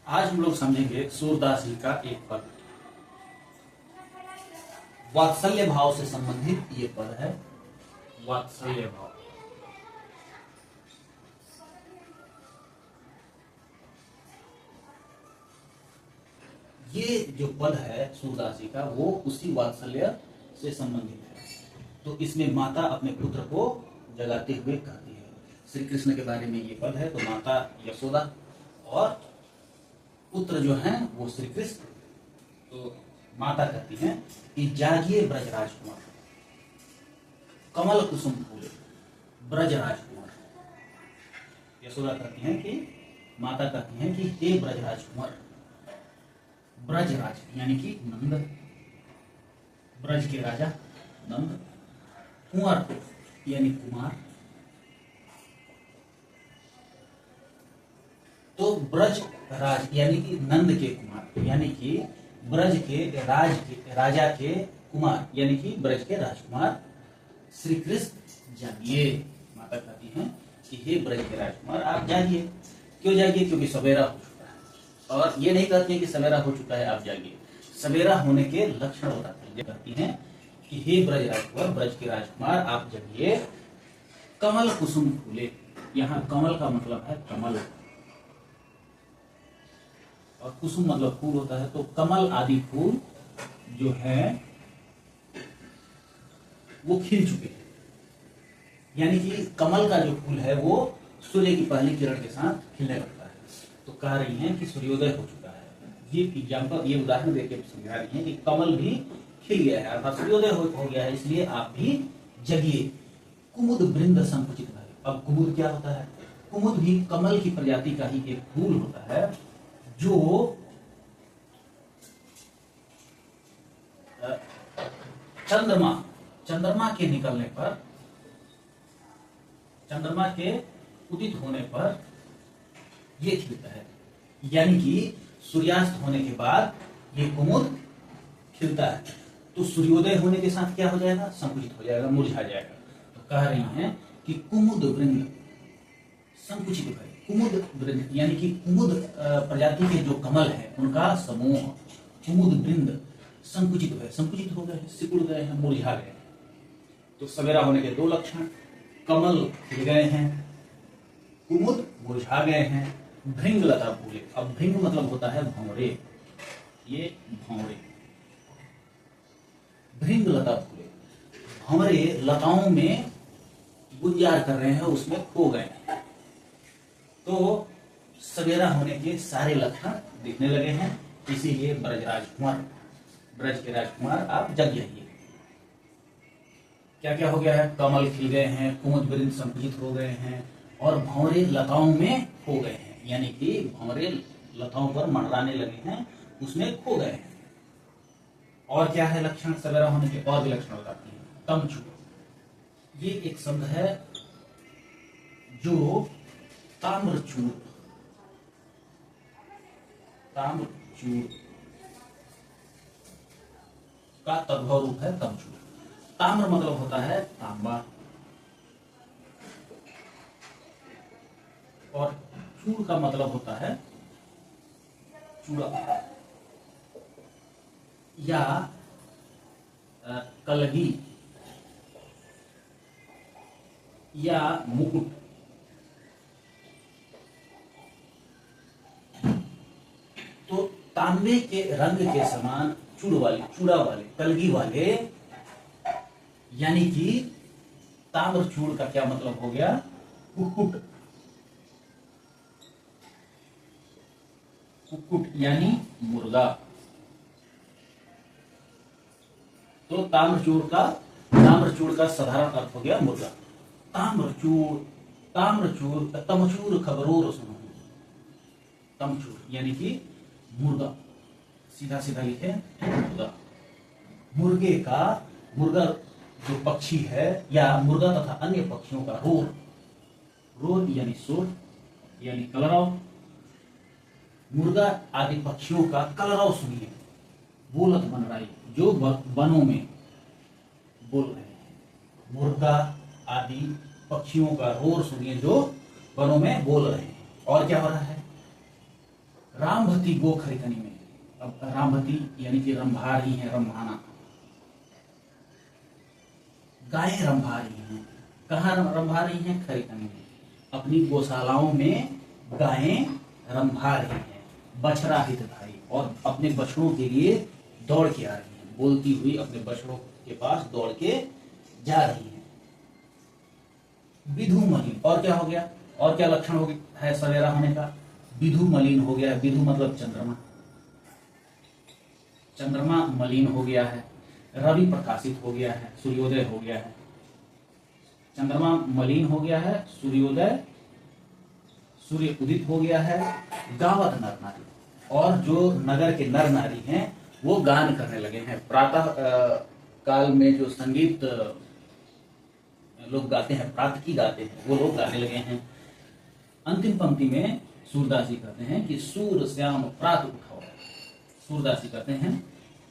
आज हम लोग समझेंगे सूरदास जी का एक पद। वात्सल्य भाव से संबंधित ये पद है। वात्सल्य भाव। ये जो पद है सूरदास जी का वो उसी वात्सल्य से संबंधित है। तो इसमें माता अपने पुत्र को जगाते हुए कहती है। श्री कृष्ण के बारे में ये पद है। तो माता यशोदा और पुत्र जो हैं वो श्री कृष्ण। तो माता कहती हैं कि जागिए ब्रज राजकुमार, कमल कुसुम फूले ब्रज राजकुमार। यशोदा कहती हैं कि माता कहती हैं कि हे ब्रज राजकुमार, ब्रजराज यानी कि नंद, ब्रज के राजा नंद, कुंवर यानी कुमार। तो ब्रज राज यानी कि नंद के कुमार, यानी कि ब्रज के राजा के कुमार, यानी कि ब्रज के राजकुमार श्री कृष्ण जागिए। माता कहती हैं कि हे ब्रज के राजकुमार आप जागिए। क्यों जागिए? क्योंकि सवेरा हो चुका है। और ये नहीं कहती है कि सवेरा हो चुका है आप जागिए, सवेरा होने के लक्षण बताती है। कहती हैं कि हे ब्रज राजकुमार, ब्रज के राजकुमार आप जागिए, कमल कुसुम फूले। यहाँ कमल का मतलब है कमल और कुसुम मतलब फूल होता है। तो कमल आदि फूल जो है वो खिल चुके हैं। यानी कि कमल का जो फूल है वो सूर्य की पहली किरण के साथ खिलने लगता है। तो कह रही हैं कि सूर्योदय हो चुका है। ये एग्जाम्पल, ये उदाहरण देकर समझा रही हैं कि कमल भी खिल गया है अर्थात सूर्योदय हो गया है, इसलिए आप भी जगिए। कुमुद वृंद संकुचित है। अब कुमुद क्या होता है? कुमुद भी कमल की प्रजाति का ही एक फूल होता है जो चंद्रमा के निकलने पर, चंद्रमा के उदित होने पर ये खिलता है। यानी कि सूर्यास्त होने के बाद ये कुमुद खिलता है। तो सूर्योदय होने के साथ क्या हो जाएगा? संकुचित हो जाएगा, मुरझा जाएगा। तो कह रही हैं कि कुमुद वृंद संकुचित है। कुमुद वृंद यानी कि कुमुद प्रजाति के जो कमल है उनका समूह कुमुद वृंद संकुचित है, संकुचित हो गए, सिकुड़ गए हैं, मुरझा गए। तो सवेरा होने के दो लक्षण, कमल खिल गए हैं, कुमुद मुरझा गए हैं, भृंग लता फूले। अब भृंग मतलब होता है भंवरे, ये भंवरे, भृंग लता फूले। भंवरे लताओं में गुंजार कर रहे हैं, उसमें खो गए हैं। तो सवेरा होने के सारे लक्षण दिखने लगे हैं, इसीलिए ब्रज राजकुमार, ब्रज के राजकुमार आप जग जाइए। क्या क्या हो गया है? कमल खिल गए हैं, कुमुद वृंद संकुचित हो गए हैं और भंवरे लताओं में खो गए हैं। यानी कि भंवरे लताओं पर मंडराने लगे हैं, उसमें खो गए हैं। और क्या है लक्षण सवेरा होने के? और भी लक्षण बताती है। तमचू, ये एक शब्द है जो ताम्रचूर, ताम्रचूर का तद्भव रूप है तमचूर। ताम्र मतलब होता है तांबा और चूर का मतलब होता है चूड़ा या कलगी या मुकुट। तो तांबे के रंग के समान चूड़ा वाले, कलगी वाले, यानी कि ताम्रचूड़ का क्या मतलब हो गया? कुक्कुट, कुक्कुट यानी मुर्गा। तो ताम्रचूड़ का साधारण अर्थ हो गया मुर्गा। ताम्रचूड़, ताम्रचूड़, तमचूर खबरों सुनो। तमचूर यानी कि मुर्गा, सीधा सीधा लिखे मुर्गा। मुर्गा जो पक्षी है या मुर्गा तथा अन्य पक्षियों का रोर, रोर यानी शोर यानी कलरव। मुर्गा आदि पक्षियों का कलरव सुनिए, बोलत बन रही, जो वनों में बोल रहे हैं। मुर्गा आदि पक्षियों का रोर सुनिए जो वनों में बोल रहे हैं। और क्या हो रहा है? रामभती गो खरितनी में। अब रामभती यानी कि रंभा रही है, रंभाना, गायें रंभा रही हैं। कहाँ रंभा रही हैं? खरितनी में। अपनी गौशालाओं में गायें रंभा रही हैं, बछड़ा हितधारी, और अपने बछड़ों के लिए दौड़ के आ रही हैं, बोलती हुई अपने बछड़ों के पास दौड़ के जा रही हैं। विधु मलिन, और क्या हो गया? और क्या लक्षण हो गया है सवेरा होने का? विधु मलिन हो गया। विधु मतलब चंद्रमा, चंद्रमा मलिन हो गया है। रवि प्रकाशित हो गया है, सूर्योदय हो गया है। चंद्रमा मलिन हो गया है, सूर्योदय, सूर्य उदित हो गया है। गावत नर नारी, और जो नगर के नर नारी हैं वो गान करने लगे हैं। प्रातः काल में जो संगीत लोग गाते हैं, प्रातकी गाते हैं, वो लोग गाने लगे हैं। अंतिम पंक्ति में सूरदास जी कहते हैं कि सूर श्याम प्रात उठाओ। सूरदास जी कहते हैं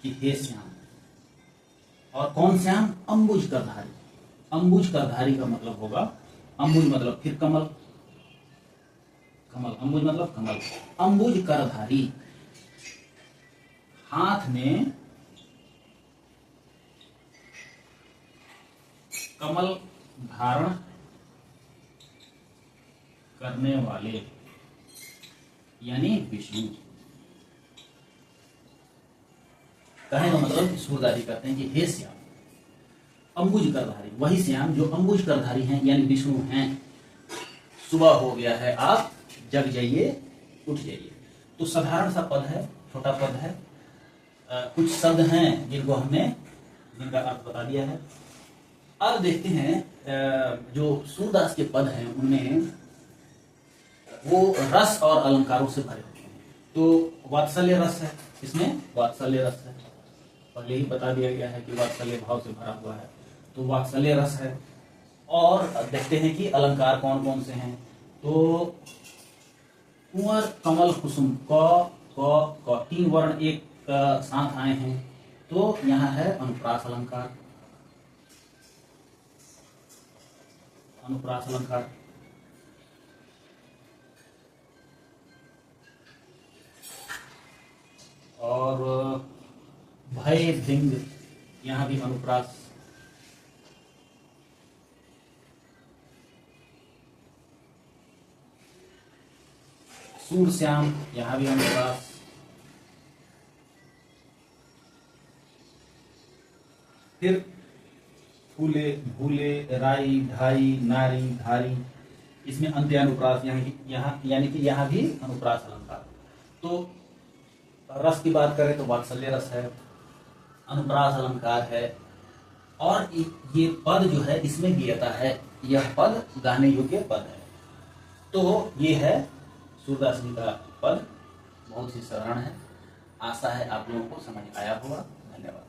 कि हे श्याम, और कौन श्याम? अंबुज करधारी। अंबुज करधारी का मतलब होगा, अंबुज मतलब फिर कमल, कमल, अंबुज मतलब कमल। अंबुज करधारी, हाथ में कमल धारण करने वाले यानी विष्णु। कहने का मतलब सूरदास जी कहते हैं कि हे श्याम, अंबुज करधारी, वही श्याम जो अंबुज करधारी हैं यानी विष्णु हैं। सुबह हो गया है, आप जग जाइए, उठ जाइए। तो साधारण सा पद है, छोटा पद है। कुछ शब्द हैं जिनका अर्थ बता दिया है। अब देखते हैं जो सूरदास के पद हैं उनमें वो रस और अलंकारों से भरे होते हैं। तो वात्सल्य रस है, इसमें वात्सल्य रस है, पहले ही बता दिया गया है कि वात्सल्य भाव से भरा हुआ है, तो वात्सल्य रस है। और देखते हैं कि अलंकार कौन कौन से हैं। तो कुंवर कमल कुसुम, क क तीन वर्ण एक साथ आए हैं, तो यहाँ है अनुप्रास अलंकार। अनुप्रास अलंकार, और भय भिंग, यहां भी अनुप्रास। सूर श्याम, यहां भी अनुप्रास। फिर फूले, भूले, राई, ढाई, नारी, धारी, इसमें अंत्य अनुप्रास, यहाँ यानी कि यहाँ भी अनुप्रास अलंकार। तो रस की बात करें तो वात्सल्य रस है, अनुप्रास अलंकार है, और ये पद जो है इसमें गियता है, यह पद गाने योग्य पद है। तो ये है सूरदास जी का पद, बहुत ही साधारण है। आशा है आप लोगों को समझ आया होगा। धन्यवाद।